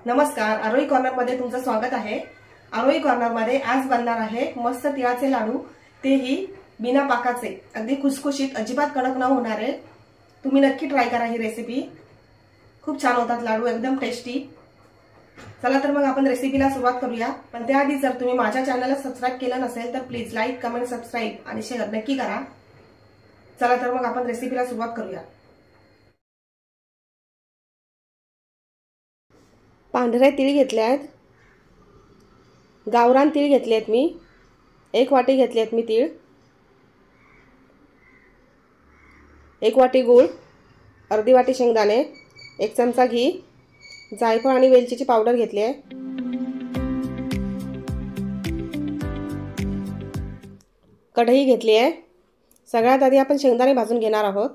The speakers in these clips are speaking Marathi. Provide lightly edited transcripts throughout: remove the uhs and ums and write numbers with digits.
नमस्कार, आरोही कॉर्नर मध्ये तुमचं स्वागत आहे। आरोही कॉर्नर मध्ये आज बनणार आहे मस्त तिळाचे लाडू, तेही बिना पाकाचे, अगदी खुसखुशीत, अजिबात कडक न होणारे। तुम्ही नक्की ट्राय करा ही रेसिपी, खूप छान होतात लाडू, एकदम टेस्टी। चला तर मग आपण रेसिपीला सुरुवात करूया। पण त्याआधी जर तुम्ही माझ्या चॅनलला सबस्क्राइब केलं नसेल तर प्लीज लाईक, कमेंट, सबस्क्राइब आणि शेअर नक्की करा। चला तर मग आपण रेसिपीला सुरुवात करूया। पांढरे तीळ घेतले आहेत, गावरान तीळ घेतले आहेत मी, 1 वाटी घेतले आहेत मी तीळ, 1 वाटी गूळ, अर्धी वाटी शेंगदाणे, 1 चमचा घी, जायफळ आणि वेलचीची पावडर घेतली आहे। कढई घेतली आहे। सगळ्यात आधी आपण शेंगदाणे भाजून घेणार आहोत।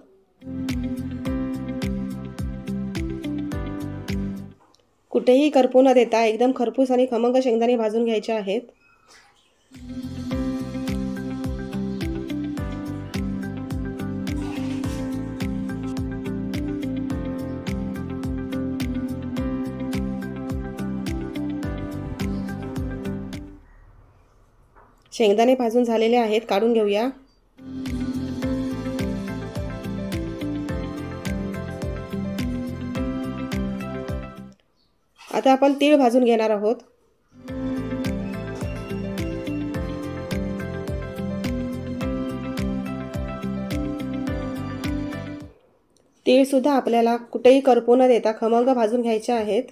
कुठेही करपू न देता एकदम खरपूस आणि खमंग शेंगदाणे भाजून घ्यायचे आहेत। शेंगदाणे भाजून झालेले आहेत, काढून घेऊया। आता आपण तीळ भाजून घेणार आहोत। तीळ सुद्धा आपल्याला कुठेही करपू न देता खमंग भाजून घ्यायचे आहेत।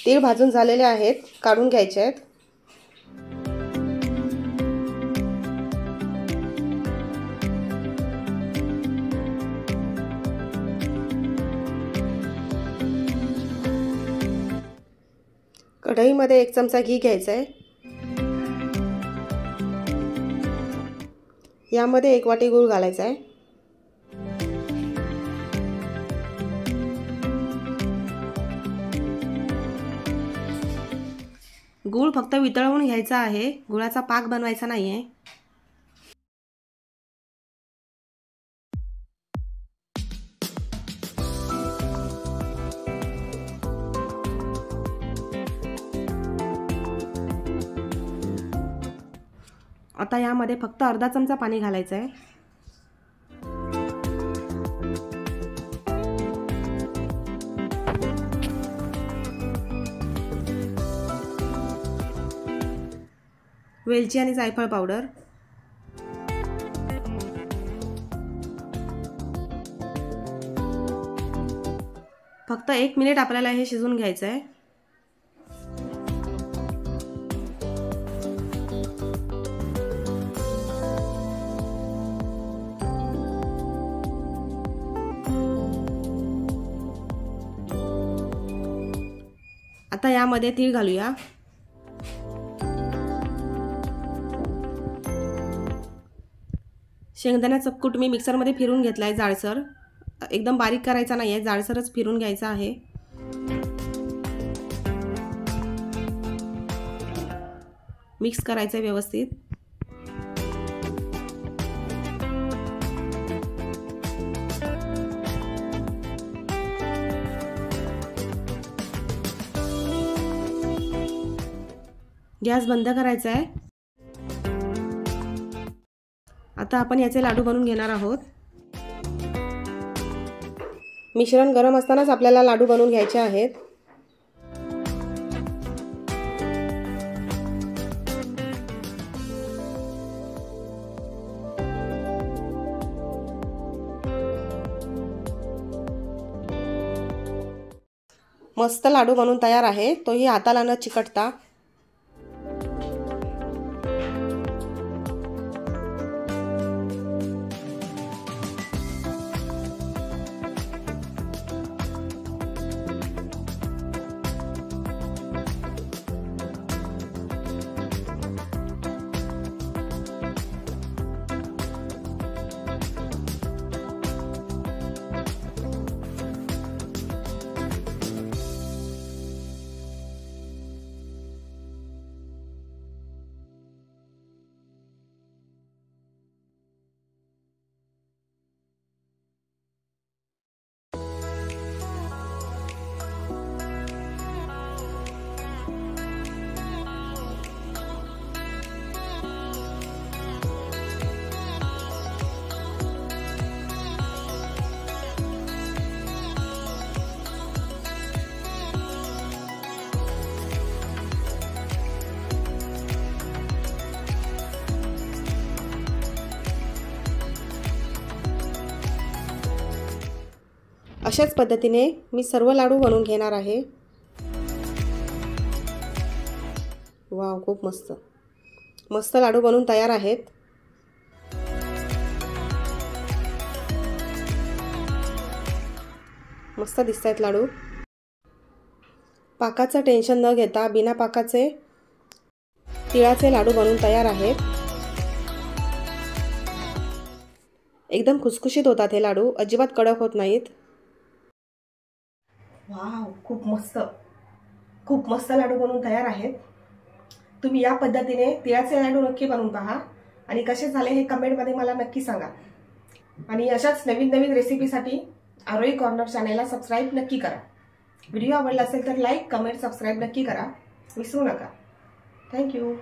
तीळ भाजून झालेले आहेत, काढून घ्यायचे आहेत। कढईमध्ये 1 चमचा घी घ्यायचा आहे। यामध्ये 1 वाटी गूळ घालायचा आहे। गूळ फक्त वितळवून घ्यायचा आहे, गुळाचा पाक बनवायचा नाहीये। आता यामध्ये फक्त अर्धा चमचा पाणी घालायचं आहे। वेलची आणि जायफळ पावडर, फक्त 1 मिनिट आपल्याला हे शिजवून घ्यायचं आहे। आता यामध्ये तीळ घालूया। शेंगदाण्याचा कूट मी मिक्सरमध्ये फिरून घेतलाय, जाडसर, एकदम बारीक करायचा नाहीये, जाडसरच फिरून घ्यायचा आहे। मिक्स करायचं व्यवस्थित। गॅस बंद करायचा आहे। आता आपण याचे लाडू बनवून घेणार आहोत। मिश्रण गरम असतानाच आपल्याला लाडू बनवून घ्यायचे आहेत। मस्त लाडू बनवून तयार आहे, तोही हाताला न चिकटता। अशाच पद्धतीने मी सर्व लाडू बनवून घेणार आहे। वाव, खूप मस्त मस्त लाडू बनवून तयार आहेत। मस्त दिसतायत लाडू। पाकाचं टेन्शन न घेता बिना पाकाचे तिळाचे लाडू बनवून तयार आहेत। एकदम खुसखुशीत होतात हे लाडू, अजिबात कडक होत नाहीत। वाव, खूप मस्त लाडू बनवून तयार आहेत। तुम्ही या पद्धतीने तिळाचे लाडू नक्की बनवून पहा आणि कसे झाले हे कमेंटमध्ये मला नक्की सांगा। आणि अशाच नवीन रेसिपीसाठी आरोही कॉर्नर चॅनलला सबस्क्राइब नक्की करा। व्हिडिओ आवडला असेल तर लाईक, कमेंट, सबस्क्राइब नक्की करा, विसरू नका। थँक्यू।